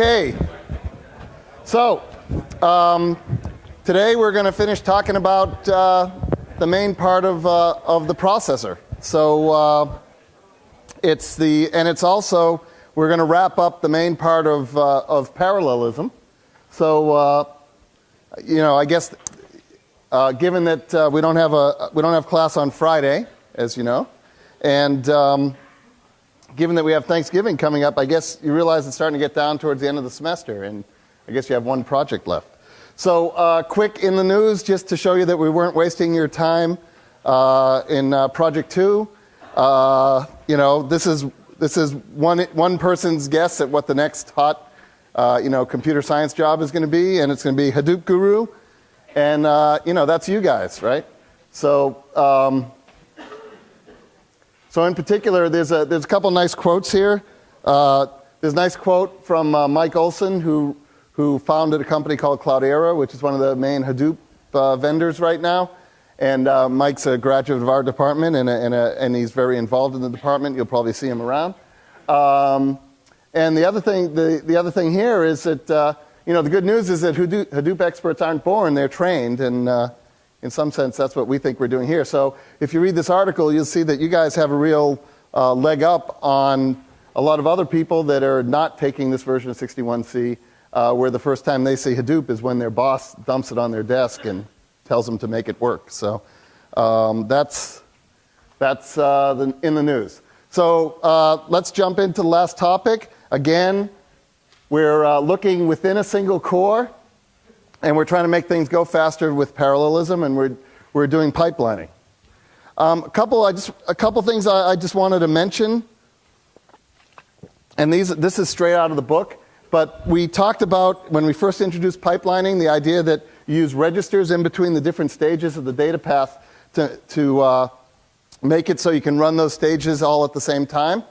Okay, so today we're going to finish talking about the main part of the processor. So it's also we're going to wrap up the main part of parallelism. So I guess given that we don't have class on Friday, as you know, and given that we have Thanksgiving coming up, I guess you realize it's starting to get down towards the end of the semester, and I guess you have one project left. So quick in the news, just to show you that we weren't wasting your time in Project 2. This is one person's guess at what the next hot computer science job is going to be, and it's going to be Hadoop Guru, and that's you guys, right? So in particular, there's a couple nice quotes here. There's a nice quote from Mike Olson, who founded a company called Cloudera, which is one of the main Hadoop vendors right now. And Mike's a graduate of our department, and he's very involved in the department. You'll probably see him around. And the other thing here is that the good news is that Hadoop experts aren't born; they're trained, and in some sense, that's what we think we're doing here. So if you read this article, you'll see that you guys have a real leg up on a lot of other people that are not taking this version of 61C, where the first time they see Hadoop is when their boss dumps it on their desk and tells them to make it work. So that's in the news. So let's jump into the last topic. Again, we're looking within a single core. And we're trying to make things go faster with parallelism, and we're doing pipelining. A couple things I just wanted to mention, and this is straight out of the book. But we talked about when we first introduced pipelining the idea that you use registers in between the different stages of the data path to make it so you can run those stages all at the same time.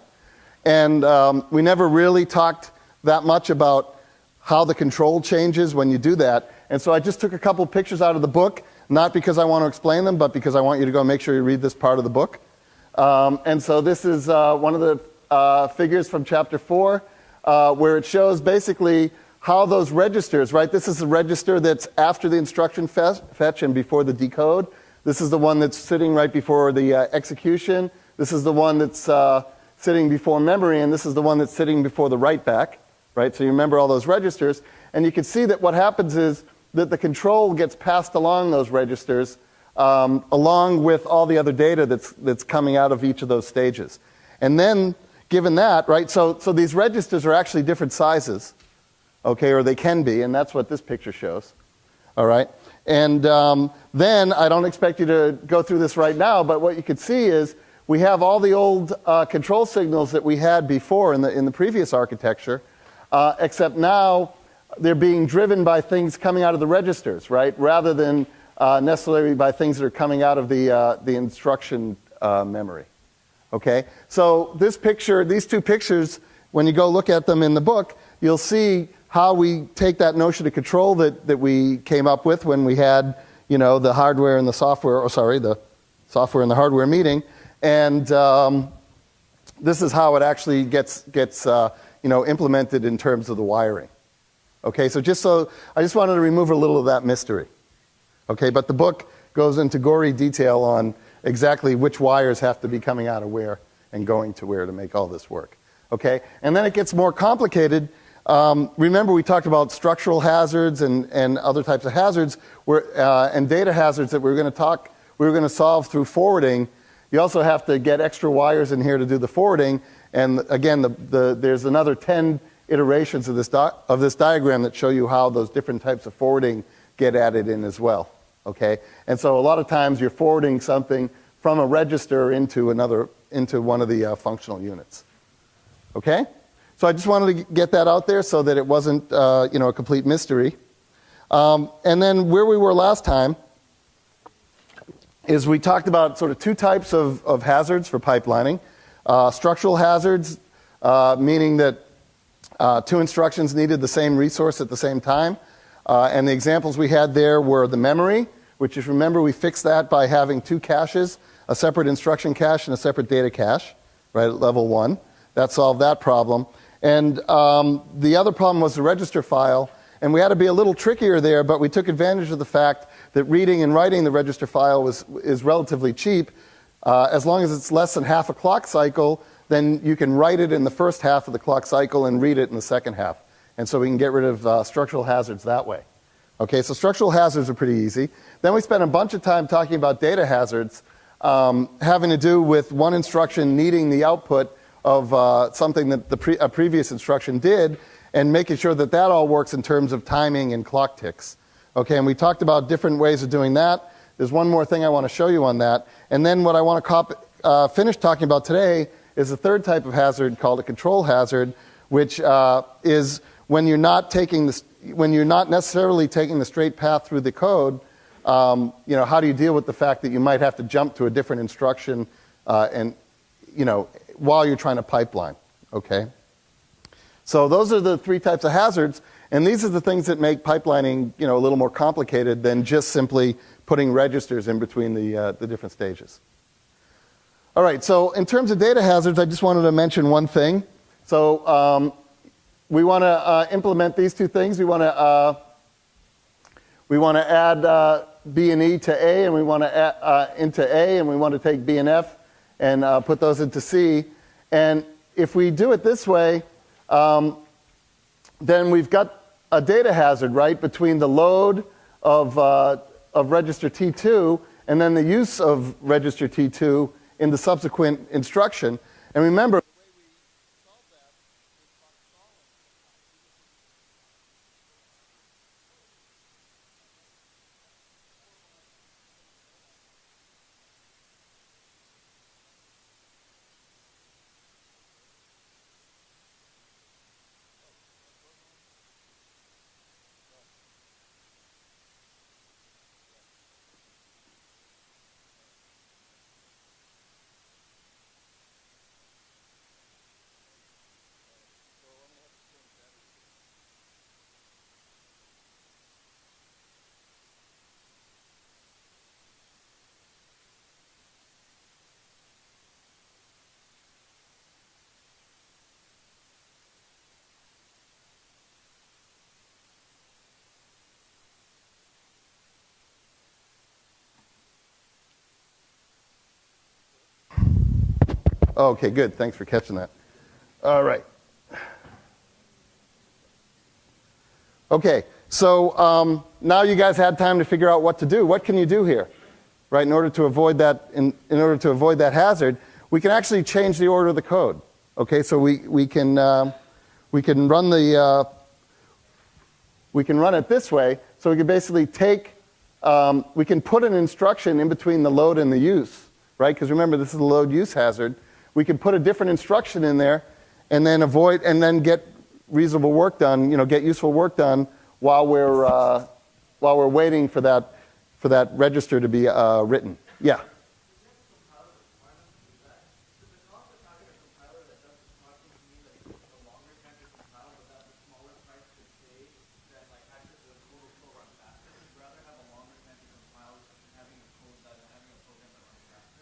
And we never really talked that much about how the control changes when you do that. And so I just took a couple pictures out of the book, not because I want to explain them, but because I want you to go make sure you read this part of the book. And so this is one of the figures from Chapter 4, where it shows basically how those registers, right? This is a register that's after the instruction fetch and before the decode. This is the one that's sitting right before the execution. This is the one that's sitting before memory, and this is the one that's sitting before the write back, right? So you remember all those registers. And you can see that what happens is that the control gets passed along those registers along with all the other data that's coming out of each of those stages. And then, given that, right, so these registers are actually different sizes, okay, or they can be, and that's what this picture shows, all right? And then, I don't expect you to go through this right now, but what you can see is we have all the old control signals that we had before in the previous architecture, except now they're being driven by things coming out of the registers, right? Rather than necessarily by things that are coming out of the instruction memory. Okay? So these two pictures, when you go look at them in the book, you'll see how we take that notion of control that we came up with when we had, the hardware and the software, the software and the hardware meeting, and this is how it actually gets implemented in terms of the wiring. Okay, I just wanted to remove a little of that mystery. Okay, but the book goes into gory detail on exactly which wires have to be coming out of where and going to where to make all this work. Okay, and then it gets more complicated. Remember we talked about structural hazards and other types of hazards and data hazards that we were going to solve through forwarding. You also have to get extra wires in here to do the forwarding. And again, there's another 10 iterations of this diagram that show you how those different types of forwarding get added in as well. Okay, and so a lot of times you're forwarding something from a register into one of the functional units. Okay, so I just wanted to get that out there so that it wasn't a complete mystery. And then where we were last time is we talked about sort of two types of hazards for pipelining. Structural hazards, meaning that two instructions needed the same resource at the same time. And the examples we had there were the memory, which is, remember, we fixed that by having two caches, a separate instruction cache and a separate data cache, right, at level 1. That solved that problem. And the other problem was the register file. And we had to be a little trickier there, but we took advantage of the fact that reading and writing the register file is relatively cheap. As long as it's less than half a clock cycle, then you can write it in the first half of the clock cycle and read it in the second half. And so we can get rid of structural hazards that way. Okay, so structural hazards are pretty easy. Then we spent a bunch of time talking about data hazards, having to do with one instruction needing the output of something that a previous instruction did, and making sure that that all works in terms of timing and clock ticks. Okay, and we talked about different ways of doing that. There's one more thing I want to show you on that. And then what I want to finish talking about today is a third type of hazard called a control hazard, which is when you're not necessarily taking the straight path through the code. How do you deal with the fact that you might have to jump to a different instruction while you're trying to pipeline? Okay. So those are the three types of hazards, and these are the things that make pipelining, a little more complicated than just simply putting registers in between the different stages. All right, so in terms of data hazards, I just wanted to mention one thing. So we want to implement these two things. We want to add B and E to A, and we want to add into A, and we want to take B and F and put those into C. And if we do it this way, then we've got a data hazard, right, between the load of register T2 and then the use of register T2 in the subsequent instruction. And remember, okay, good. Thanks for catching that. All right. Okay, so now you guys had time to figure out what to do. What can you do here, right? In order to avoid that, in order to avoid that hazard, we can actually change the order of the code. Okay, so we can run it this way. So we can basically take, we can put an instruction in between the load and the use, right? Because remember, this is a load use hazard. We can put a different instruction in there, and then get reasonable work done. Get useful work done while we're waiting for that register to be written. Yeah.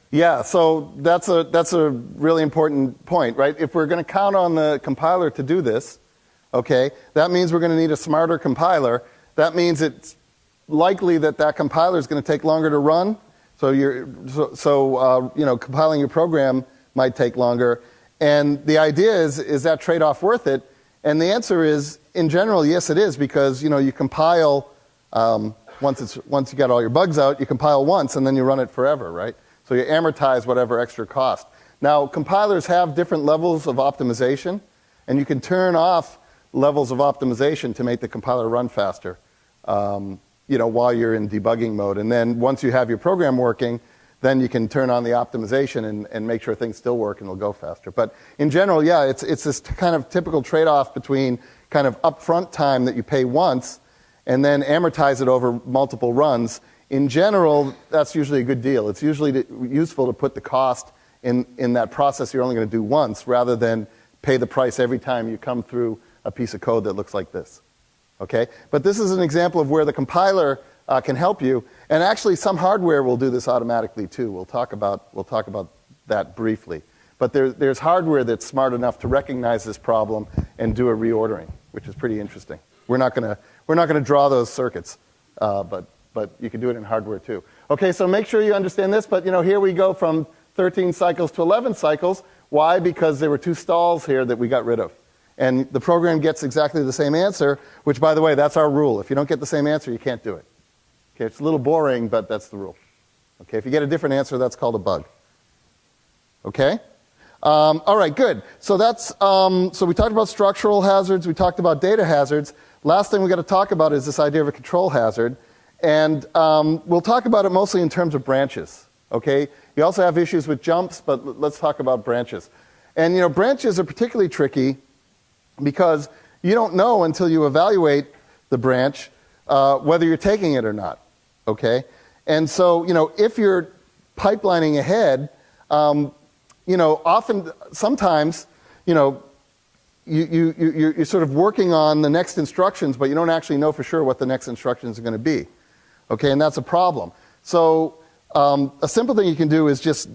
Yeah, so that's a really important point, right? If we're going to count on the compiler to do this, okay, that means we're going to need a smarter compiler. That means it's likely that compiler is going to take longer to run. So compiling your program might take longer. And the idea is that trade-off worth it? And the answer is, in general, yes, it is, because you compile once you got all your bugs out, you compile once and then you run it forever, right? So you amortize whatever extra cost. Now, compilers have different levels of optimization, and you can turn off levels of optimization to make the compiler run faster, while you're in debugging mode. And then once you have your program working, then you can turn on the optimization and make sure things still work and it'll go faster. But in general, yeah, it's this kind of typical trade-off between kind of upfront time that you pay once and then amortize it over multiple runs. In general, that's usually a good deal. It's usually useful to put the cost in that process you're only going to do once rather than pay the price every time you come through a piece of code that looks like this. Okay? But this is an example of where the compiler can help you. And actually, some hardware will do this automatically, too. We'll talk about that briefly. But there's hardware that's smart enough to recognize this problem and do a reordering, which is pretty interesting. We're not going to draw those circuits, but you can do it in hardware too. Okay, so make sure you understand this. But here we go from 13 cycles to 11 cycles. Why? Because there were 2 stalls here that we got rid of. And the program gets exactly the same answer, which, by the way, that's our rule. If you don't get the same answer, you can't do it. Okay, it's a little boring, but that's the rule. Okay, if you get a different answer, that's called a bug. Okay? All right, good. So that's so we talked about structural hazards. We talked about data hazards. Last thing we've got to talk about is this idea of a control hazard. And we'll talk about it mostly in terms of branches. Okay? You also have issues with jumps, but let's talk about branches. And branches are particularly tricky because you don't know until you evaluate the branch whether you're taking it or not. Okay? And so, if you're pipelining ahead, sometimes, you're sort of working on the next instructions, but you don't actually know for sure what the next instructions are going to be. Okay, and that's a problem. So a simple thing you can do is just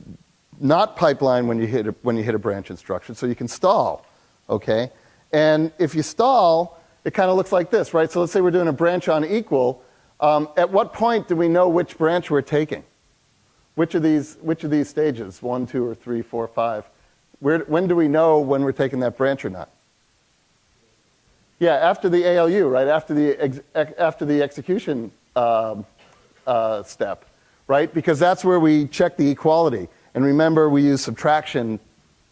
not pipeline when you hit a branch instruction, so you can stall. Okay, and if you stall, it kind of looks like this, right? So let's say we're doing a branch on equal. At what point do we know which branch we're taking? Which of these stages? 1, 2, or 3, 4, 5? When do we know when we're taking that branch or not? Yeah, after the ALU, right? After the execution step, right? Because that's where we check the equality. And remember, we use subtraction,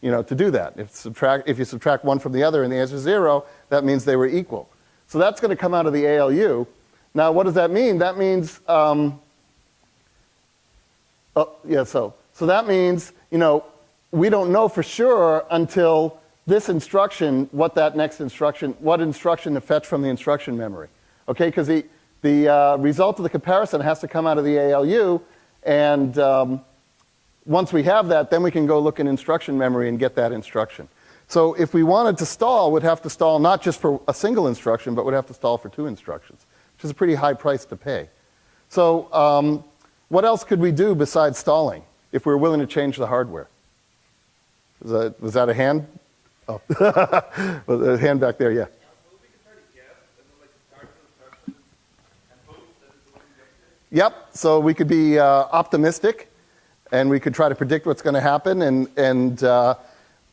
to do that. If you subtract one from the other and the answer is 0, that means they were equal. So that's going to come out of the ALU. Now, what does that mean? That means, so that means, we don't know for sure until this instruction, what instruction to fetch from the instruction memory. Okay, because the result of the comparison has to come out of the ALU, and once we have that, then we can go look in instruction memory and get that instruction. So if we wanted to stall, we'd have to stall not just for a single instruction, but we'd have to stall for 2 instructions, which is a pretty high price to pay. So what else could we do besides stalling if we're willing to change the hardware? Was that a hand? Oh, a hand back there, yeah. Yep, so we could be optimistic, and we could try to predict what's going to happen, and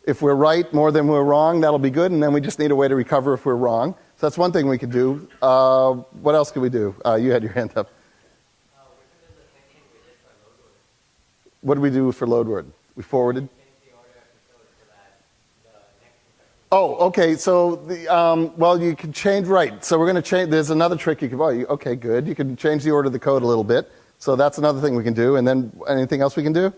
if we're right more than we're wrong, that'll be good, and then we just need a way to recover if we're wrong. So that's one thing we could do. What else could we do? You had your hand up. What did we do for load word? We forwarded? Oh, okay, so well, you can change, right. So we're going to change, there's another trick you can, okay, good. You can change the order of the code a little bit. So that's another thing we can do. And then anything else we can do?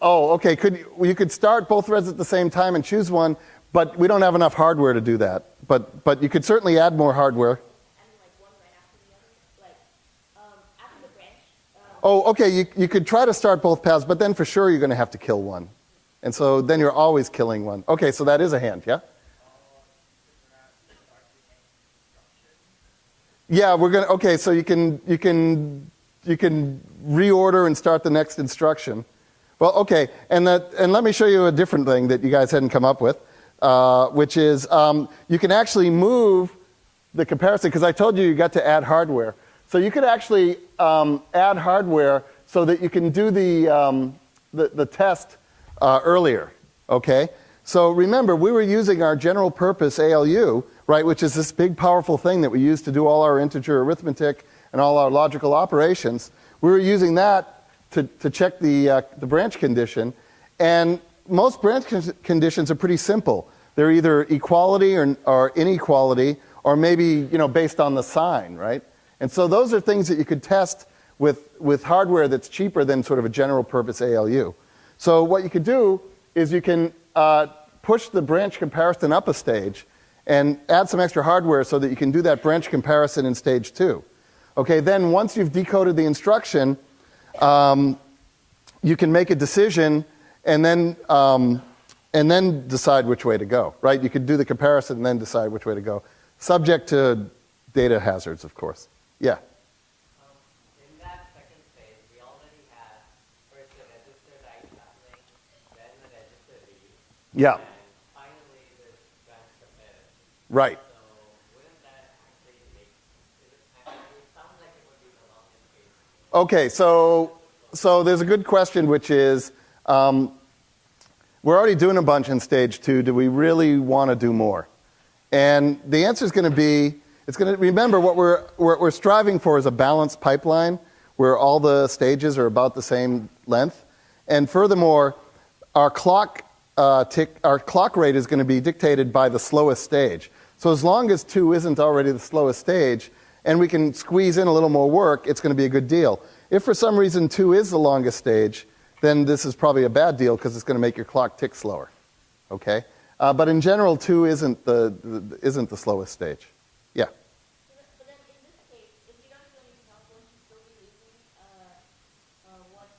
Oh, okay, you could start both threads at the same time and choose one, but we don't have enough hardware to do that. But you could certainly add more hardware. Oh, okay, you could try to start both paths, but then for sure you're going to have to kill one. And so then you're always killing one. Okay, so that is a hand, yeah? Yeah, we're going to, okay, so you can reorder and start the next instruction. Well, okay, and let me show you a different thing that you guys hadn't come up with, which is you can actually move the comparison, because I told you got to add hardware. So you could actually add hardware so that you can do the test earlier, okay? So remember, we were using our general purpose ALU, right, which is this big powerful thing that we use to do all our integer arithmetic and all our logical operations. We were using that to check the branch condition, and most branch conditions are pretty simple. They're either equality or inequality, or maybe based on the sign, right? And so those are things that you could test with hardware that's cheaper than sort of a general purpose ALU. So what you could do is you can push the branch comparison up a stage and add some extra hardware so that you can do that branch comparison in stage 2. Okay, then once you've decoded the instruction, you can make a decision and then decide which way to go, right? You could do the comparison and then decide which way to go, subject to data hazards, of course. Yeah? In that second phase, we already had first the register right coupling, then the register read. Yeah. And finally, this branch compares. Right. So wouldn't that actually make, it sounds like it would be the longest case. Okay, so there's a good question, which is, we're already doing a bunch in stage 2. Do we really want to do more? And the answer is going to be, remember what we're striving for is a balanced pipeline where all the stages are about the same length. And furthermore, our clock rate is going to be dictated by the slowest stage. So as long as 2 isn't already the slowest stage, and we can squeeze in a little more work, it's going to be a good deal. If for some reason 2 is the longest stage, then this is probably a bad deal because it's going to make your clock tick slower. Okay? But in general, 2 isn't the slowest stage. Yeah? But then in this case, if you don't do anything else, won't you still be using one,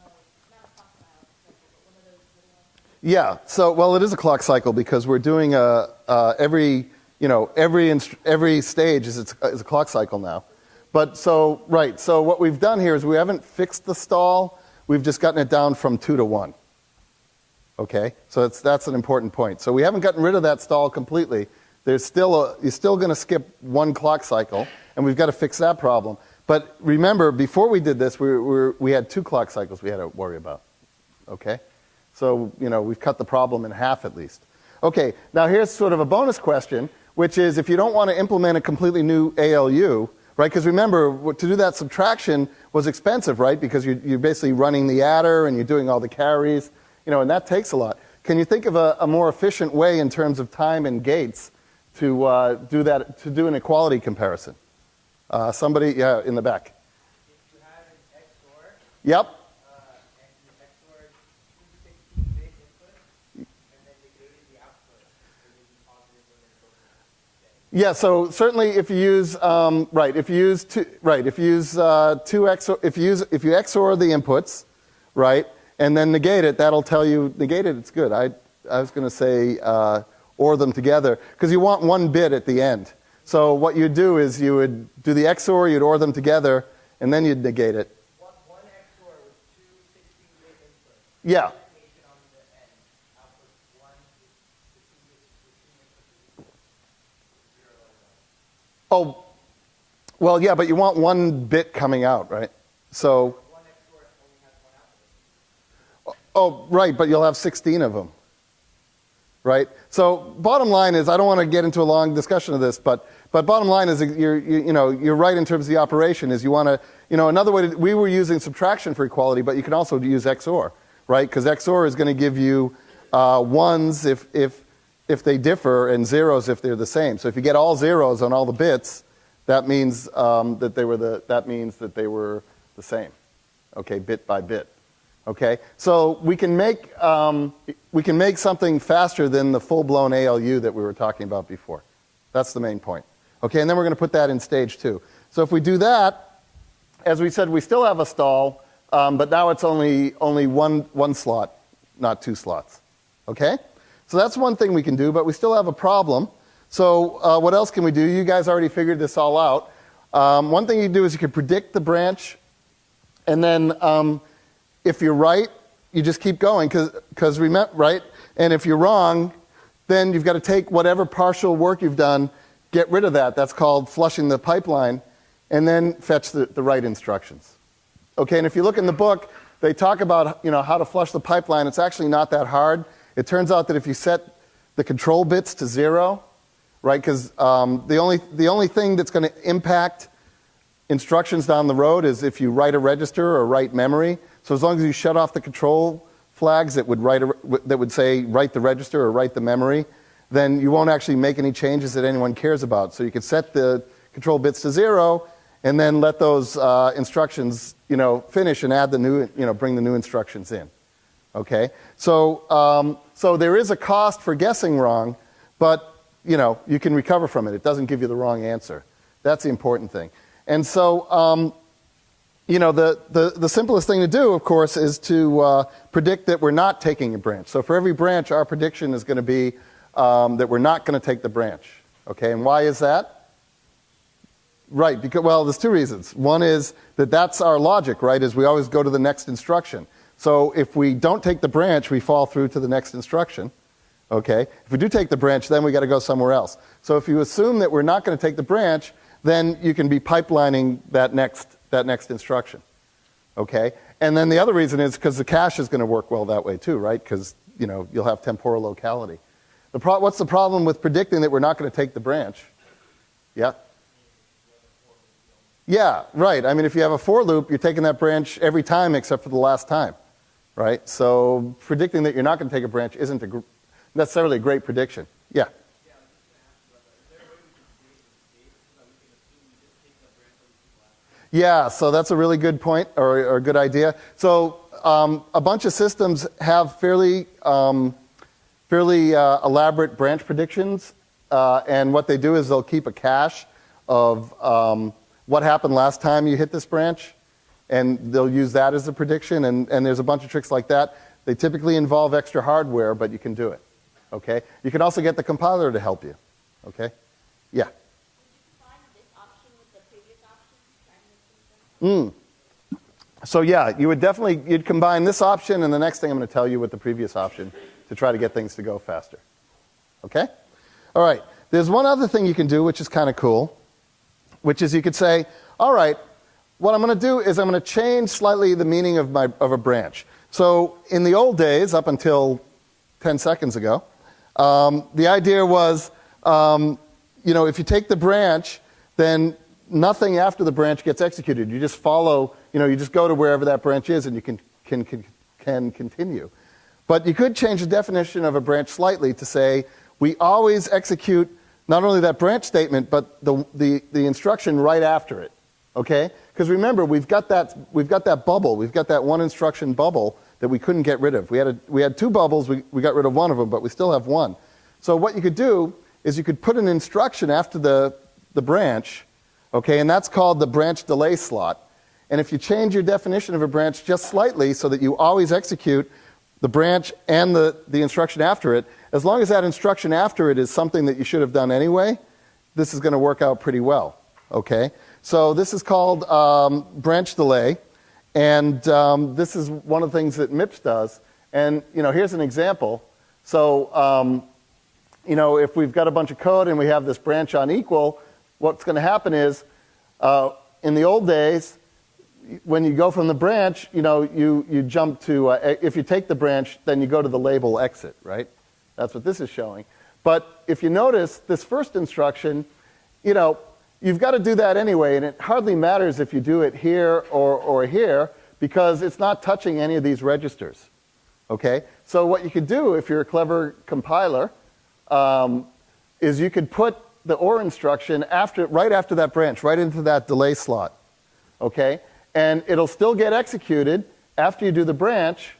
not a clock cycle, but one of those little ones? Yeah. So, well, it is a clock cycle because we're doing every stage is a clock cycle now. But so, right. So what we've done here is we haven't fixed the stall. We've just gotten it down from 2 to 1. Okay? So that's an important point. So we haven't gotten rid of that stall completely. You're still going to skip 1 clock cycle, and we've got to fix that problem. But remember, before we did this, we had 2 clock cycles we had to worry about. Okay? So, we've cut the problem in half at least. Okay, now here's sort of a bonus question, which is if you don't want to implement a completely new ALU, right? Because remember, to do that subtraction was expensive, right? Because you're basically running the adder and you're doing all the carries, and that takes a lot. Can you think of a more efficient way in terms of time and gates to do an equality comparison? Somebody, yeah, in the back. If you had an XOR, Yep. and you XORed 2 16-bit inputs, and then negated the output, it would be positive when they're both. Yeah, so certainly if you use if you XOR the inputs, right, and then negate it, that'll tell you negate it. It's good. I was going to say OR them together because you want 1 bit at the end. So what you'd do is you would do the XOR, you'd OR them together, and then you'd negate it. One XOR with 2 16-bit inputs. Yeah. On the end, output 1 16-bit input, 0 and 1. Oh, well, yeah, but you want 1 bit coming out, right? So. One XOR only has 1 output. Oh, right, but you'll have 16 of them, right? So bottom line is, I don't want to get into a long discussion of this, but bottom line is you're right in terms of the operation is you want to, another way we were using subtraction for equality, but you can also use XOR, right? Because XOR is going to give you 1s if they differ and 0s if they're the same. So if you get all 0s on all the bits, that means that they were the same, okay, bit by bit. Okay, so we can make something faster than the full-blown ALU that we were talking about before. That's the main point. Okay, and then we're going to put that in stage 2. So if we do that, as we said, we still have a stall, but now it's only one slot, not 2 slots. Okay, so that's one thing we can do, but we still have a problem. So what else can we do? You guys already figured this all out. One thing you can do is you can predict the branch, and then if you're right, you just keep going, because remember, right? And if you're wrong, then you've got to take whatever partial work you've done, get rid of that. That's called flushing the pipeline, and then fetch the right instructions. Okay, and if you look in the book, they talk about how to flush the pipeline. It's actually not that hard. It turns out that if you set the control bits to 0, right? Because the only thing that's going to impact instructions down the road is if you write a register or write memory. So as long as you shut off the control flags that would say write the register or write the memory, then you won't actually make any changes that anyone cares about. So you could set the control bits to 0, and then let those instructions finish and add the new bring the new instructions in. Okay, so there is a cost for guessing wrong, but you can recover from it. It doesn't give you the wrong answer. That's the important thing. And so the simplest thing to do, of course, is to predict that we're not taking a branch. So for every branch, our prediction is going to be that we're not going to take the branch. Okay, and why is that? Right, because, well, there's 2 reasons. One is that that's our logic, right, is we always go to the next instruction. So if we don't take the branch, we fall through to the next instruction. Okay? If we do take the branch, then we got to go somewhere else. So if you assume that we're not going to take the branch, then you can be pipelining that next instruction. Okay? And then the other reason is because the cache is going to work well that way too, right? Because you'll have temporal locality. What's the problem with predicting that we're not going to take the branch? Yeah? Yeah, right. I mean, if you have a for loop, you're taking that branch every time except for the last time, right? So predicting that you're not going to take a branch isn't necessarily a great prediction. Yeah? Yeah, so that's a really good point or a good idea. So a bunch of systems have fairly elaborate branch predictions, and what they do is they'll keep a cache of what happened last time you hit this branch, and they'll use that as a prediction, and there's a bunch of tricks like that. They typically involve extra hardware, but you can do it. Okay? You can also get the compiler to help you. Okay? Yeah? So yeah, you'd combine this option and the next thing I'm going to tell you with the previous option to try to get things to go faster. Okay? All right. There's one other thing you can do which is kind of cool, which is you could say, all right, what I'm going to do is I'm going to change slightly the meaning of a branch. So in the old days, up until 10 seconds ago, the idea was, if you take the branch, then nothing after the branch gets executed. You just follow, you just go to wherever that branch is and you can continue. But you could change the definition of a branch slightly to say, we always execute not only that branch statement, but the instruction right after it. Okay? Because remember, we've got that bubble. We've got that one instruction bubble that we couldn't get rid of. We had two bubbles. We got rid of one of them, but we still have one. So what you could do is you could put an instruction after the branch, okay, and that's called the branch delay slot. And if you change your definition of a branch just slightly so that you always execute the branch and the instruction after it, as long as that instruction after it is something that you should have done anyway, this is going to work out pretty well. Okay? So this is called branch delay, and this is one of the things that MIPS does. And here's an example. So if we've got a bunch of code and we have this branch on equal, what's going to happen is in the old days, when you go from the branch, you jump to, if you take the branch, then you go to the label exit, right? That's what this is showing. But if you notice, this first instruction, you've got to do that anyway, and it hardly matters if you do it here or here, because it's not touching any of these registers, okay? So what you could do, if you're a clever compiler, is you could put the OR instruction right after that branch, right into that delay slot, okay? And it'll still get executed after you do the branch,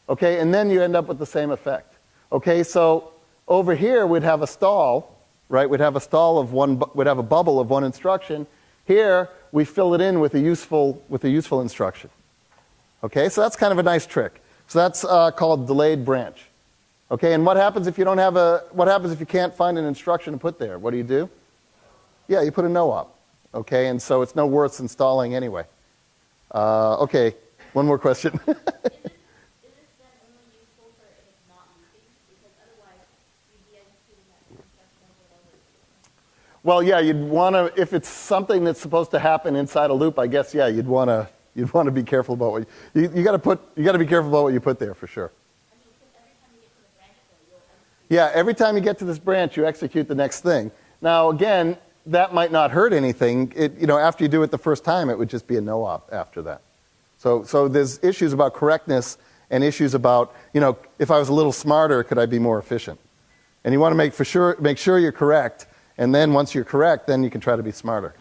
okay? And then you end up with the same effect, okay? So over here, we'd have a stall, right? We'd have a stall of we'd have a bubble of one instruction. Here, we fill it in with a useful instruction, okay? So that's kind of a nice trick. So that's called delayed branch. Okay, and what happens if you can't find an instruction to put there? What do? Yeah, you put a no op. Okay, and so it's no worse than stalling anyway. Okay, one more question. Is this then only useful for if it's not looping? Because otherwise, you'd be executing that instruction over and over. Well, yeah, you'd want to, if it's something that's supposed to happen inside a loop, I guess, yeah, you'd want to be careful about what you got to be careful about what you put there for sure. Yeah, every time you get to this branch, you execute the next thing. Now, again, that might not hurt anything. After you do it the first time, it would just be a no-op after that. So there's issues about correctness and issues about, if I was a little smarter, could I be more efficient? And you want to make sure you're correct, and then once you're correct, then you can try to be smarter.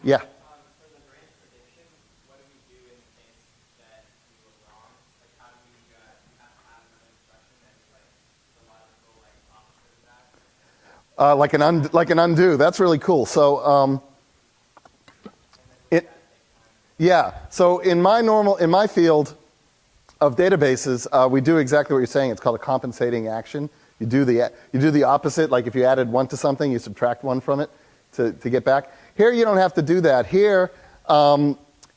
Yeah? For the branch prediction, what do we do in the case that we were wrong? Like, how do we have another instruction that is the logical opposite of that? Like an undo. That's really cool. So, So in my field of databases, we do exactly what you're saying. It's called a compensating action. You do the opposite. Like if you added 1 to something, you subtract 1 from it to get back. Here, you don't have to do that. Here,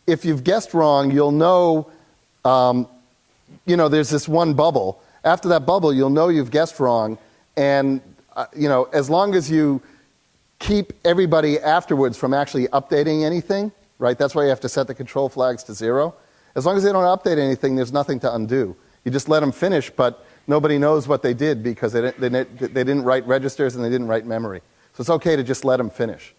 if you've guessed wrong, you'll know. There's this one bubble. After that bubble, you'll know you've guessed wrong. and as long as you keep everybody afterwards from actually updating anything, right? That's why you have to set the control flags to 0. As long as they don't update anything, there's nothing to undo. You just let them finish, but nobody knows what they did because they didn't write registers and they didn't write memory. So it's okay to just let them finish.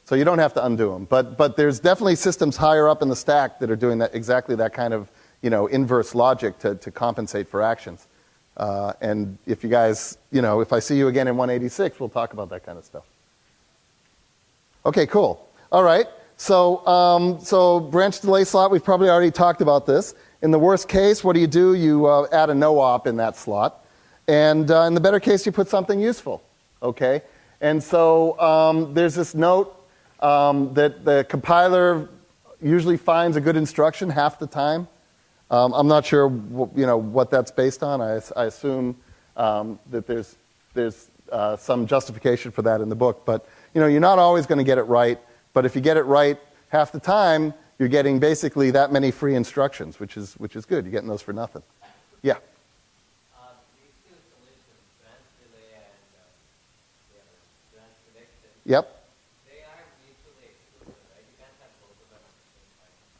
So you don't have to undo them. But there's definitely systems higher up in the stack that are doing that, exactly that kind of inverse logic to compensate for actions. And if you guys, if I see you again in 186, we'll talk about that kind of stuff. Okay, cool. All right. So branch delay slot, we've probably already talked about this. In the worst case, what do? You add a no-op in that slot. And in the better case, you put something useful. Okay? And so there's this note that the compiler usually finds a good instruction half the time. I'm not sure what that's based on. I assume that there's some justification for that in the book. But you're not always going to get it right. But if you get it right half the time, you're getting basically that many free instructions, which is good. You're getting those for nothing. Yeah. These two solutions, branch delay and branch prediction. Yep. They are mutually exclusive, right? You can't have both of them at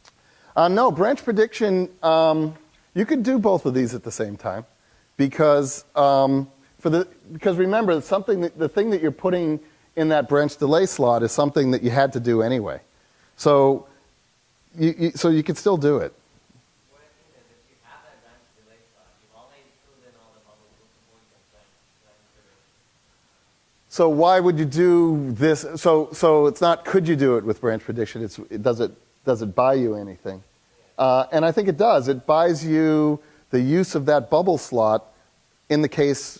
the same time. No, branch prediction, you could do both of these at the same time because remember, the thing that you're putting in that branch delay slot is something that you had to do anyway. So you can still do it. What I mean is if you have that branch delay slot, you've already filled in all the bubbles before you can branch prediction. So why would you do this? So it's not could you do it with branch prediction, does it buy you anything? And I think it does. It buys you the use of that bubble slot in the case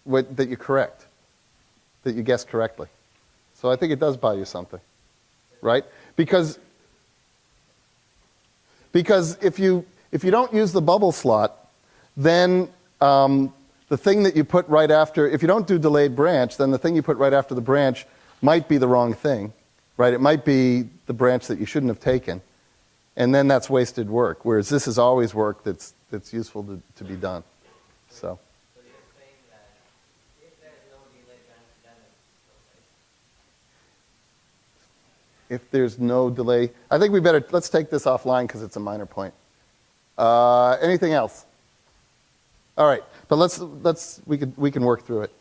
that you correct, that you guessed correctly. So I think it does buy you something, right? Because if you don't use the bubble slot, then the thing that you put right after, if you don't do delayed branch, then the thing you put right after the branch might be the wrong thing, right? It might be the branch that you shouldn't have taken, and then that's wasted work. Whereas this is always work that's useful to be done. So. So you're saying that if there's no delayed branch, then it's okay? If there's no delay, I think let's take this offline because it's a minor point. Anything else? All right, but we can work through it.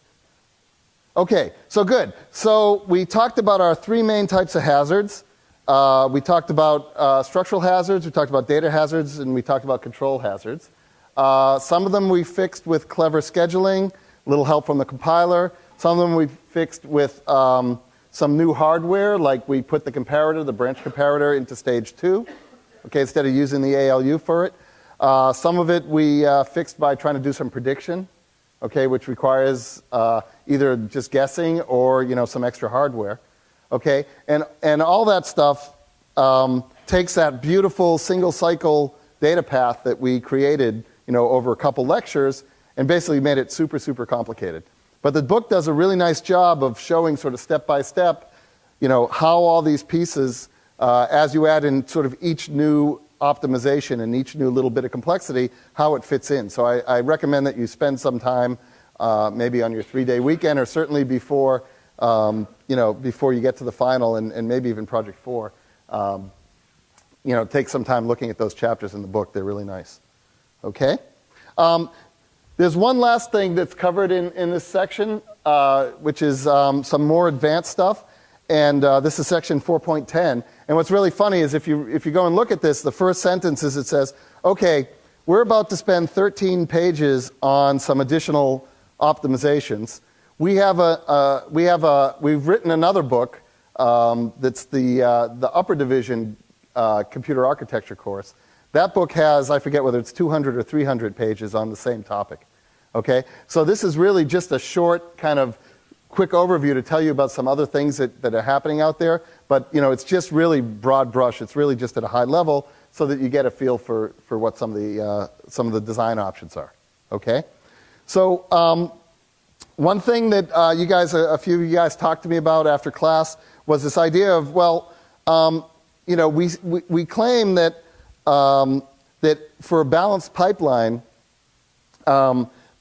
Okay, so good. So we talked about our three main types of hazards. We talked about structural hazards, we talked about data hazards, and we talked about control hazards. Some of them we fixed with clever scheduling, a little help from the compiler. Some of them we fixed with some new hardware, like we put the comparator, the branch comparator, into stage 2, okay, instead of using the ALU for it. Some of it we fixed by trying to do some prediction, okay, which requires either just guessing or some extra hardware, okay, and all that stuff takes that beautiful single cycle data path that we created, over a couple lectures, and basically made it super, super complicated. But the book does a really nice job of showing sort of step by step, how all these pieces, as you add in sort of each new optimization and each new little bit of complexity, how it fits in. So I recommend that you spend some time, maybe on your 3-day weekend, or certainly before, before you get to the final, and maybe even Project 4. Take some time looking at those chapters in the book. They're really nice. Okay? There's one last thing that's covered in this section, which is some more advanced stuff. And this is section 4.10. And what's really funny is if you go and look at this, the first sentence is it says, okay, we're about to spend 13 pages on some additional optimizations. We've written another book that's the upper division computer architecture course. That book has, I forget whether it's 200 or 300 pages on the same topic. Okay? So this is really just a short kind of quick overview to tell you about some other things that are happening out there. But it's just really broad brush. It's really just at a high level so that you get a feel for what some of the design options are. Okay? So one thing that a few of you guys talked to me about after class was this idea of, we claim that that for a balanced pipeline,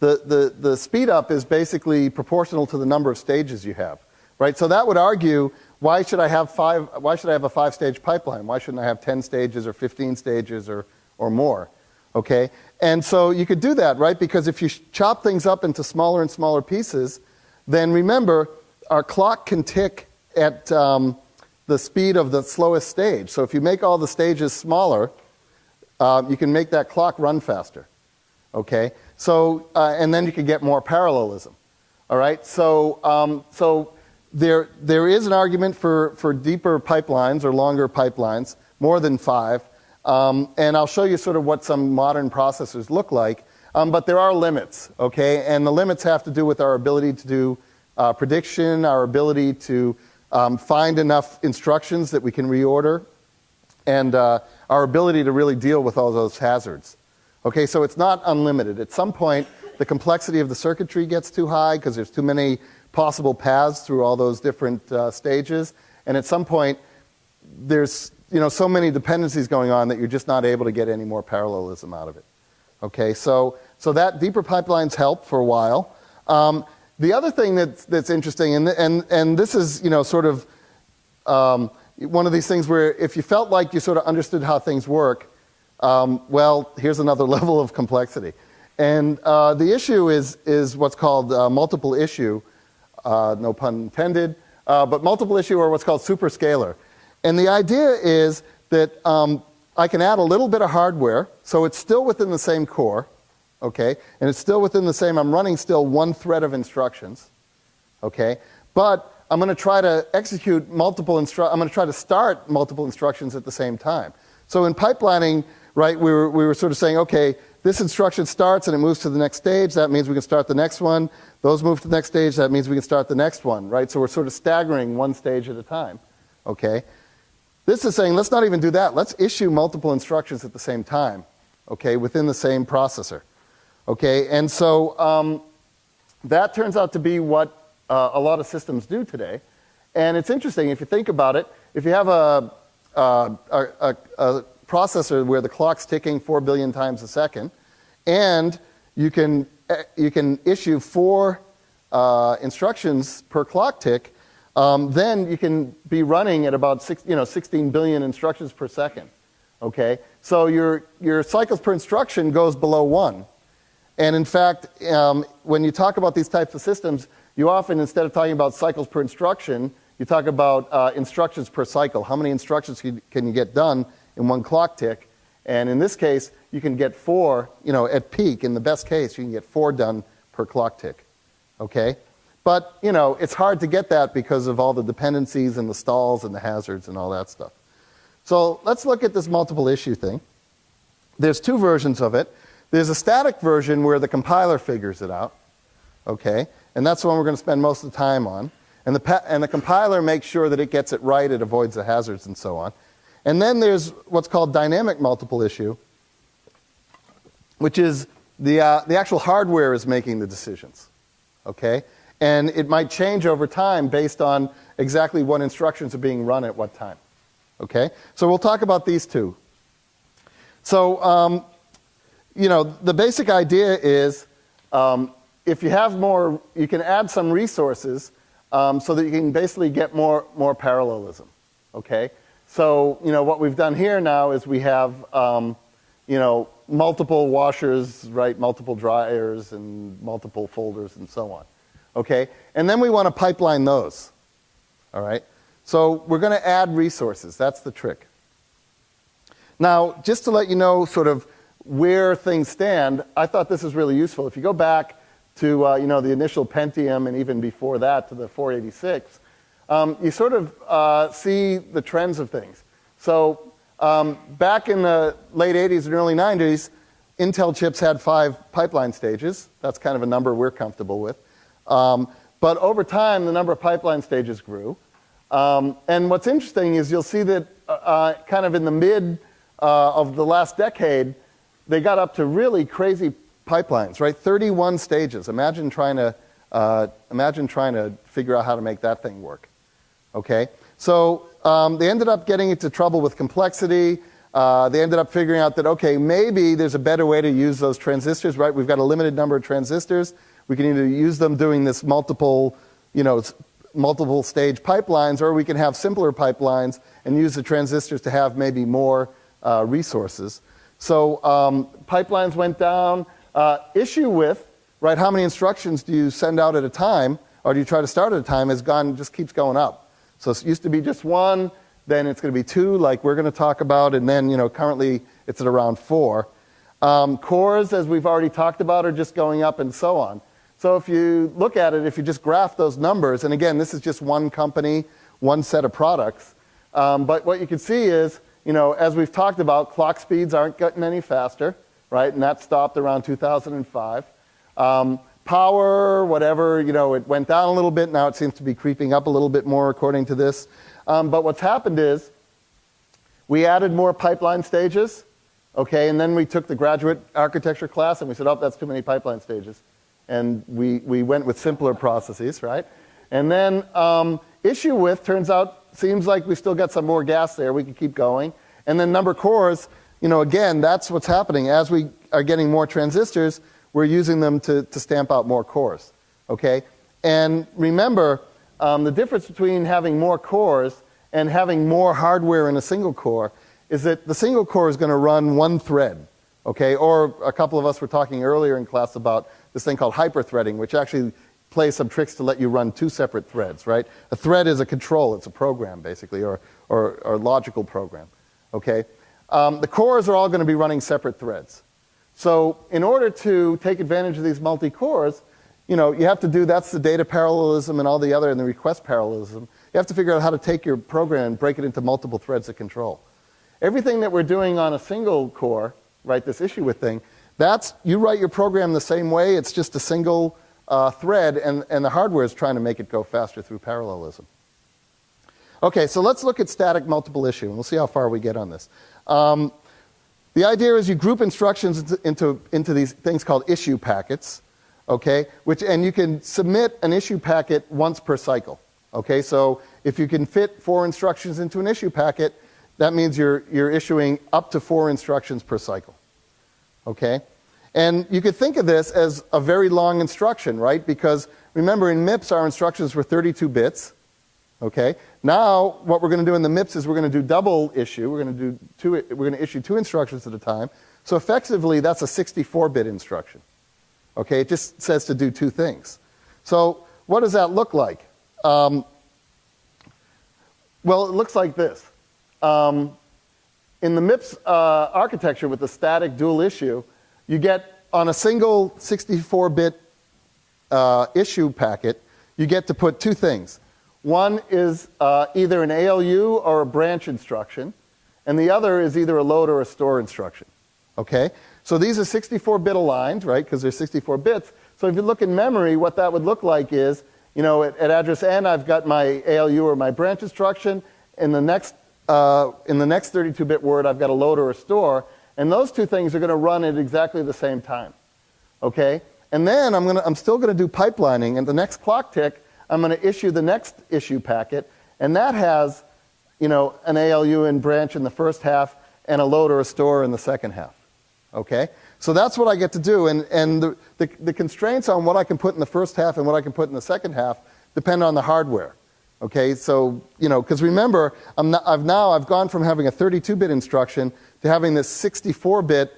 the speed up is basically proportional to the number of stages you have, right? So that would argue, why should I have a 5-stage pipeline? Why shouldn't I have 10 stages or 15 stages or more? Okay? And so you could do that, right? Because if you chop things up into smaller and smaller pieces, then remember, our clock can tick at the speed of the slowest stage. So if you make all the stages smaller, you can make that clock run faster. Okay? So, and then you can get more parallelism. All right? So, there is an argument for deeper pipelines or longer pipelines, more than 5. And I'll show you sort of what some modern processors look like. But there are limits, okay? And the limits have to do with our ability to do prediction, our ability to find enough instructions that we can reorder, and our ability to really deal with all those hazards. Okay, so it's not unlimited. At some point, the complexity of the circuitry gets too high because there's too many possible paths through all those different stages. And at some point, there's so many dependencies going on that you're just not able to get any more parallelism out of it. Okay, so that deeper pipelines help for a while. The other thing that's interesting, and this is sort of one of these things where if you felt like you sort of understood how things work, well, here's another level of complexity. And the issue is what's called multiple issue, no pun intended, but multiple issue or what's called superscalar. And the idea is that I can add a little bit of hardware, so it's still within the same core, okay? And it's still within the same, I'm running still one thread of instructions, okay? But I'm going to try to execute I'm going to try to start multiple instructions at the same time. So in pipelining, right, we were sort of saying, okay, this instruction starts and it moves to the next stage. That means we can start the next one. Those move to the next stage. That means we can start the next one, right? So we're sort of staggering one stage at a time, okay? This is saying, let's not even do that. Let's issue multiple instructions at the same time, okay, within the same processor, okay? And so that turns out to be what a lot of systems do today. And it's interesting, if you think about it, if you have a processor where the clock's ticking 4 billion times a second, and you can issue 4 instructions per clock tick, then you can be running at about 16 billion instructions per second. Okay, so your cycles per instruction goes below 1. And in fact, when you talk about these types of systems, you often, instead of talking about cycles per instruction, you talk about instructions per cycle. How many instructions can you get done in one clock tick? And in this case, you can get 4, at peak. In the best case, you can get 4 done per clock tick. Okay? But, it's hard to get that because of all the dependencies and the stalls and the hazards and all that stuff. So let's look at this multiple issue thing. There's 2 versions of it. There's a static version where the compiler figures it out. Okay? And that's the one we're going to spend most of the time on. And the compiler makes sure that it gets it right, it avoids the hazards and so on. And then there's what's called dynamic multiple issue, which is the actual hardware is making the decisions. Okay? And it might change over time based on exactly what instructions are being run at what time. Okay? So we'll talk about these 2. So, the basic idea is if you have more, you can add some resources so that you can basically get more parallelism. Okay? So, what we've done here now is we have, multiple washers, right, multiple dryers, and multiple folders, and so on. Okay? And then we want to pipeline those. All right? So we're going to add resources. That's the trick. Now, just to let you know sort of where things stand, I thought this was really useful. If you go back to, the initial Pentium and even before that to the 486, you sort of see the trends of things. So back in the late 80s and early 90s, Intel chips had 5 pipeline stages. That's kind of a number we're comfortable with. But over time, the number of pipeline stages grew. And what's interesting is you'll see that kind of in the mid of the last decade, they got up to really crazy pipelines, right? 31 stages. Imagine trying to figure out how to make that thing work. Okay? So they ended up getting into trouble with complexity. They ended up figuring out that, okay, maybe there's a better way to use those transistors, right? We've got a limited number of transistors. We can either use them doing this multiple stage pipelines, or we can have simpler pipelines and use the transistors to have maybe more resources. So pipelines went down. Issue with, right, how many instructions do you send out at a time, or do you try to start at a time, just keeps going up. So it used to be just one, then it's going to be two, like we're going to talk about, and then currently it's at around 4. Cores, as we've already talked about, are just going up and so on. So if you look at it, if you just graph those numbers, and again, this is just one company, one set of products, but what you can see is, as we've talked about, clock speeds aren't getting any faster, right? And that stopped around 2005. Power, whatever, it went down a little bit. Now it seems to be creeping up a little bit more according to this. But what's happened is we added more pipeline stages, okay? And then we took the graduate architecture class and we said, oh, that's too many pipeline stages. And we went with simpler processes, right? And then issue with, turns out, seems like we still got some more gas there. We can keep going. And then number cores, again, that's what's happening. As we are getting more transistors, we're using them to stamp out more cores, okay? And remember, the difference between having more cores and having more hardware in a single core is that the single core is going to run one thread, okay? Or a couple of us were talking earlier in class about this thing called hyperthreading, which actually plays some tricks to let you run 2 separate threads, right? A thread is a control. It's a program, basically, or a logical program, okay? The cores are all going to be running separate threads. So in order to take advantage of these multi-cores, you have to do, that's the data parallelism and all the other, and the request parallelism. You have to figure out how to take your program and break it into multiple threads of control. Everything that we're doing on a single core, right, this issue with thing, you write your program the same way. It's just a single thread, and the hardware is trying to make it go faster through parallelism. Okay, so let's look at static multiple issue, and we'll see how far we get on this. The idea is you group instructions into these things called issue packets, okay? And you can submit an issue packet once per cycle, okay? So if you can fit 4 instructions into an issue packet, that means you're issuing up to 4 instructions per cycle, okay? And you could think of this as a very long instruction, right? Because remember, in MIPS, our instructions were 32 bits, okay? Now, what we're going to do in the MIPS is we're going to do double issue. We're going to issue 2 instructions at a time. So effectively, that's a 64-bit instruction, okay? It just says to do 2 things. So what does that look like? Well, it looks like this. In the MIPS architecture with the static dual issue, you get, on a single 64-bit issue packet, you get to put 2 things. One is either an ALU or a branch instruction, and the other is either a load or a store instruction, okay? So these are 64-bit aligned, right, because they're 64 bits. So if you look in memory, what that would look like is, at address N, I've got my ALU or my branch instruction. In the next 32-bit word, I've got a load or a store. And those 2 things are going to run at exactly the same time, okay? And then I'm still going to do pipelining. And the next clock tick, I'm going to issue the next issue packet. And that has, an ALU and branch in the first half and a load or a store in the second half, okay? So that's what I get to do. And the constraints on what I can put in the first half and what I can put in the second half depend on the hardware, okay? So, because remember, I've gone from having a 32-bit instruction to having this 64-bit,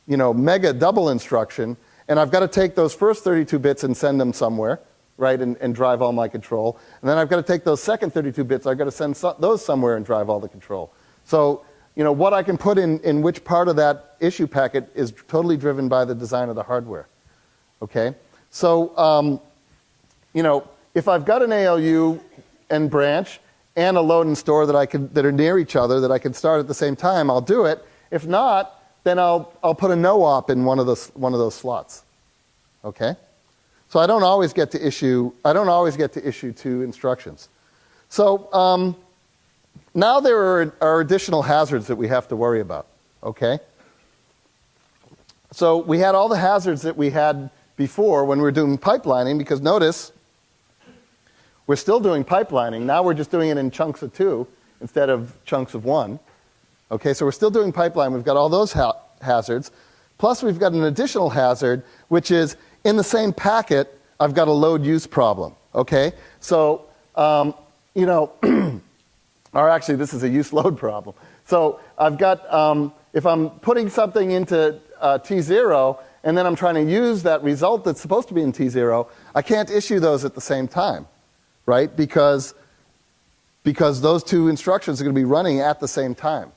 mega double instruction, and I've got to take those first 32 bits and send them somewhere, right, and drive all my control. And then I've got to take those second 32 bits, I've got to send those somewhere and drive all the control. So, what I can put in which part of that issue packet is totally driven by the design of the hardware, okay? So, if I've got an ALU and branch, and a load and store that are near each other that I can start at the same time, I'll do it. If not, then I'll put a no-op in one of those slots. Okay? So I don't always get to issue 2 instructions. So now there are additional hazards that we have to worry about. Okay? So we had all the hazards that we had before when we were doing pipelining, because notice, we're still doing pipelining. Now we're just doing it in chunks of 2 instead of chunks of 1. Okay, so we're still doing pipeline. We've got all those hazards. Plus, we've got an additional hazard, which is in the same packet, I've got a load use problem. Okay, so, you know, or actually, this is a use load problem. So I've got, if I'm putting something into T0, and then I'm trying to use that result that's supposed to be in T0, I can't issue those at the same time, right? Because those two instructions are going to be running at the same time.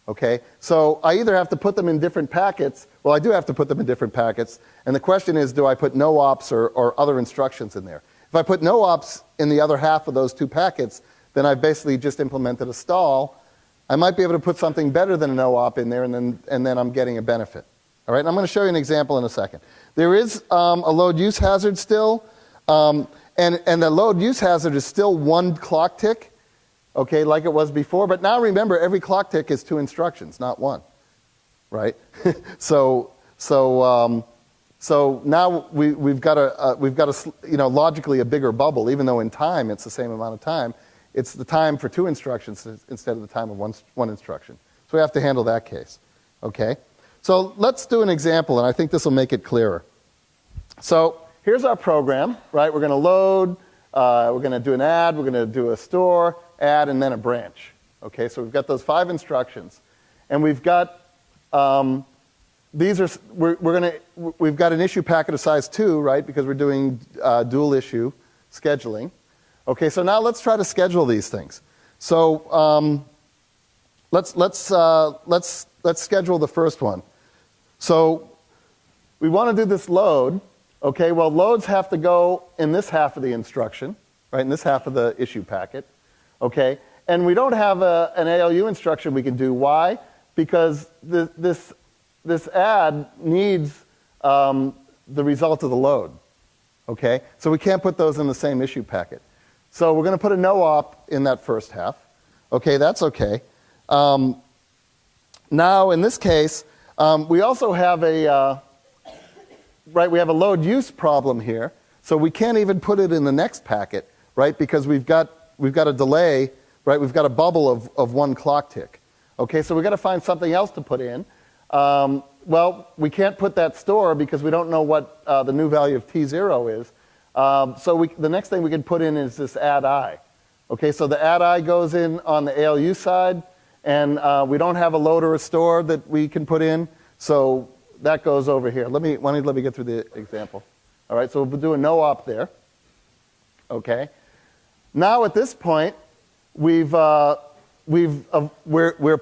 Okay, so I either have to put them in different packets. Well, I do have to put them in different packets. And the question is, do I put no ops or other instructions in there? If I put no ops in the other half of those two packets, then I've basically just implemented a stall. I might be able to put something better than a no op in there, and then I'm getting a benefit. All right, and I'm going to show you an example in a second. There is a load use hazard still, and the load use hazard is still one clock tick. Okay, like it was before. But now remember, every clock tick is 2 instructions, not 1, right? So now we've got a you know, logically a bigger bubble, even though in time it's the same amount of time. It's the time for 2 instructions instead of the time of one instruction. So we have to handle that case. Okay, so let's do an example, and I think this will make it clearer. So here's our program, right? We're going to load. We're going to do an add. We're going to do a store, add, and then a branch. Okay, so we've got those 5 instructions, and we've got we've got an issue packet of size 2, right? Because we're doing dual issue scheduling. Okay, so now let's try to schedule these things. So let's schedule the first one. So we want to do this load. Okay, well, loads have to go in this half of the instruction, right? In this half of the issue packet. Okay, and we don't have an ALU instruction we can do. Why? Because this add needs the result of the load. Okay, so we can't put those in the same issue packet. So we're going to put a no op in that first half. Okay, that's okay. Now in this case, we also have a we have a load use problem here. So we can't even put it in the next packet, right? Because we've got a delay, right? We've got a bubble of 1 clock tick. Okay, so we've got to find something else to put in. Well, we can't put that store because we don't know what the new value of T0 is. So the next thing we can put in is this add I. Okay, so the add I goes in on the ALU side, and we don't have a load or a store that we can put in, so that goes over here. Let me get through the example. All right, so we'll do a no op there. Okay. Now at this point, we're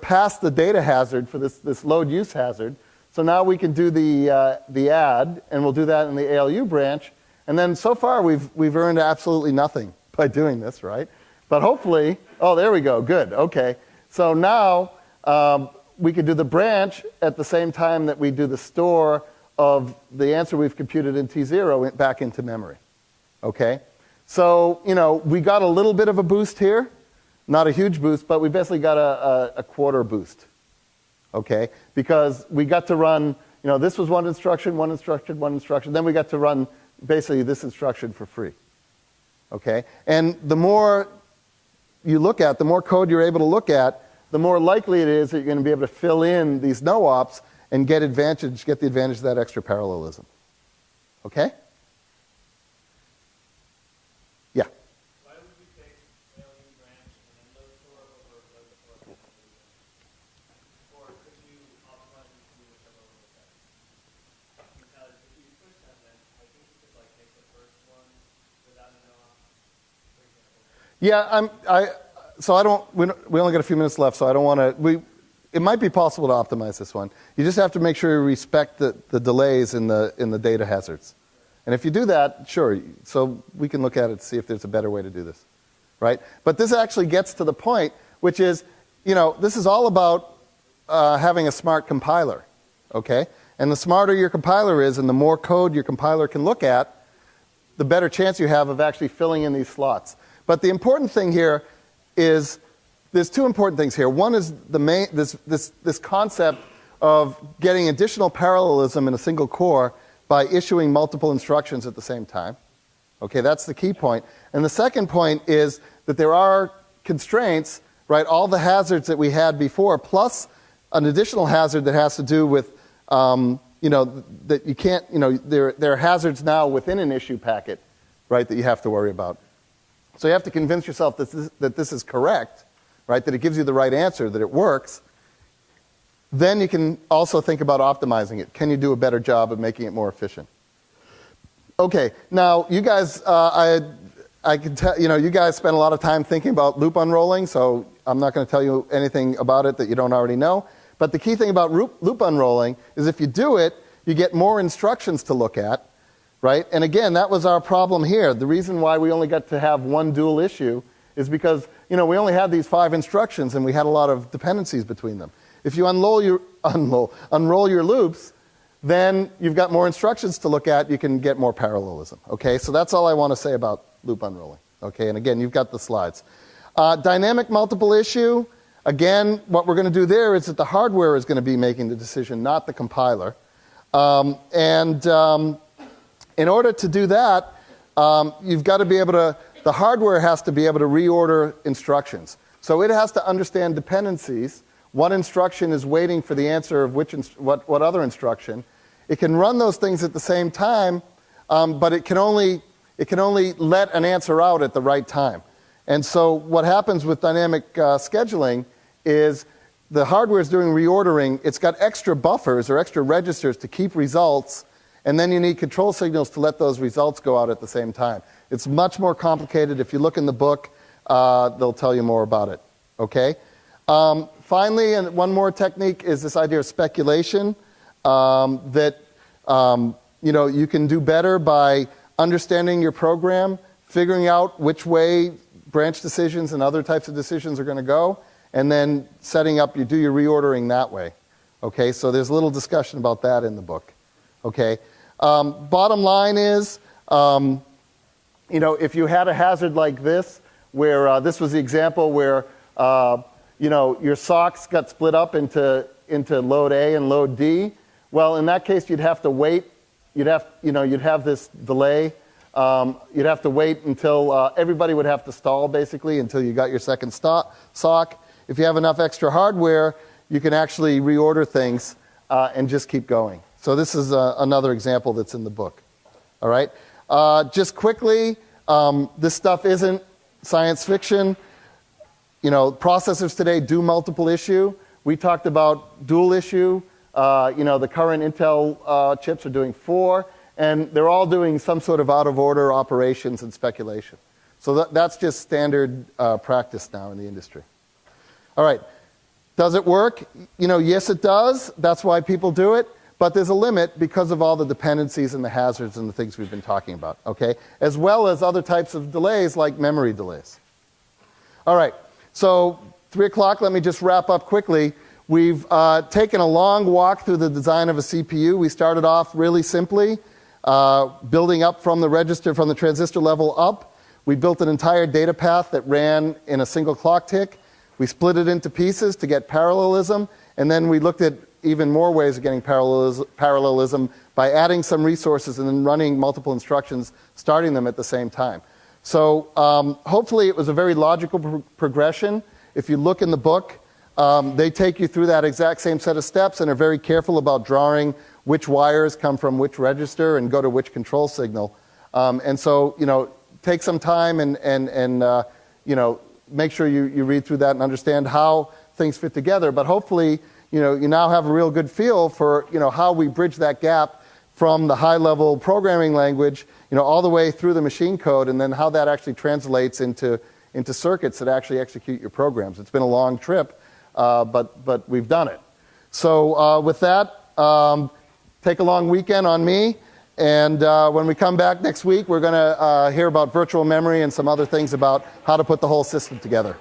past the data hazard for this load use hazard. So now we can do the add, and we'll do that in the ALU branch. And then so far we've earned absolutely nothing by doing this, right? But hopefully, oh, there we go. Good. Okay. So now we can do the branch at the same time that we do the store of the answer we've computed in T0 back into memory. Okay. So, you know, we got a little bit of a boost here. Not a huge boost, but we basically got a quarter boost. Okay? Because we got to run, you know, this was one instruction. Then we got to run basically this instruction for free. Okay? And the more you look at, the more code you're able to look at, the more likely it is that you're going to be able to fill in these no-ops and get the advantage of that extra parallelism. Okay? Yeah? Why would we take ALU branch and then load store over load store? Or could you optimize and do whichever one was better? Because if you push them, then I think you could like take the first one without a no-op, for example. Yeah, we only got a few minutes left, so I don't want to, it might be possible to optimize this one. You just have to make sure you respect the delays in the data hazards. And if you do that, sure, so we can look at it to see if there's a better way to do this, right? But this actually gets to the point, which is, you know, this is all about having a smart compiler, okay? And the smarter your compiler is and the more code your compiler can look at, the better chance you have of actually filling in these slots. But the important thing here is, there's 2 important things here. One is this concept of getting additional parallelism in a single core by issuing multiple instructions at the same time. Okay, that's the key point. And the second point is that there are constraints, right? All the hazards that we had before, plus an additional hazard that has to do with, that you can't, there are hazards now within an issue packet, right, that you have to worry about. So you have to convince yourself that this is correct, right, that it gives you the right answer, that it works. Then you can also think about optimizing it. Can you do a better job of making it more efficient? Okay, now you guys, I can tell, you guys spend a lot of time thinking about loop unrolling, so I'm not going to tell you anything about it that you don't already know. But the key thing about loop unrolling is if you do it, you get more instructions to look at, right? And again, that was our problem here. The reason why we only got to have one dual issue is because, we only had these 5 instructions and we had a lot of dependencies between them. If you unroll your loops, then you've got more instructions to look at. You can get more parallelism, okay? So that's all I want to say about loop unrolling, okay? And again, you've got the slides. Dynamic multiple issue, again, what we're going to do there is that the hardware is going to be making the decision, not the compiler. In order to do that, you've got to be able to, the hardware has to be able to reorder instructions. So it has to understand dependencies. What instruction is waiting for the answer of what other instruction. It can run those things at the same time, but it can only let an answer out at the right time. And so what happens with dynamic scheduling is the hardware is doing reordering. It's got extra buffers or extra registers to keep results, and then you need control signals to let those results go out at the same time. It's much more complicated. If you look in the book, they'll tell you more about it. Okay? Finally, and one more technique is this idea of speculation, that you can do better by understanding your program, figuring out which way branch decisions and other types of decisions are going to go, and then setting up, you do your reordering that way. Okay, so there's a little discussion about that in the book. Okay, bottom line is, if you had a hazard like this, where this was the example where your socks got split up into load A and load D. Well, in that case, you'd have to wait. You'd have this delay. You'd have to wait until everybody would have to stall, basically, until you got your second sock. If you have enough extra hardware, you can actually reorder things and just keep going. So this is another example that's in the book. All right. Just quickly, this stuff isn't science fiction. Processors today do multiple issue. We talked about dual issue. The current Intel chips are doing 4, and they're all doing some sort of out-of-order operations and speculation. So that's just standard practice now in the industry. All right. Does it work? Yes, it does. That's why people do it. But there's a limit because of all the dependencies and the hazards and the things we've been talking about, okay? As well as other types of delays like memory delays. All right. So 3 o'clock, let me just wrap up quickly. We've taken a long walk through the design of a CPU. We started off really simply, building up from the register, from the transistor level up. We built an entire data path that ran in a single clock tick. We split it into pieces to get parallelism, and then we looked at even more ways of getting parallelism by adding some resources and then running multiple instructions, starting them at the same time. So hopefully it was a very logical progression. If you look in the book, they take you through that exact same set of steps and are very careful about drawing which wires come from which register and go to which control signal. And so, take some time and make sure you read through that and understand how things fit together. But hopefully, you now have a real good feel for, how we bridge that gap from the high-level programming language, all the way through the machine code, and then how that actually translates into circuits that actually execute your programs. It's been a long trip, but we've done it. So with that, take a long weekend on me, and when we come back next week, we're going to hear about virtual memory and some other things about how to put the whole system together.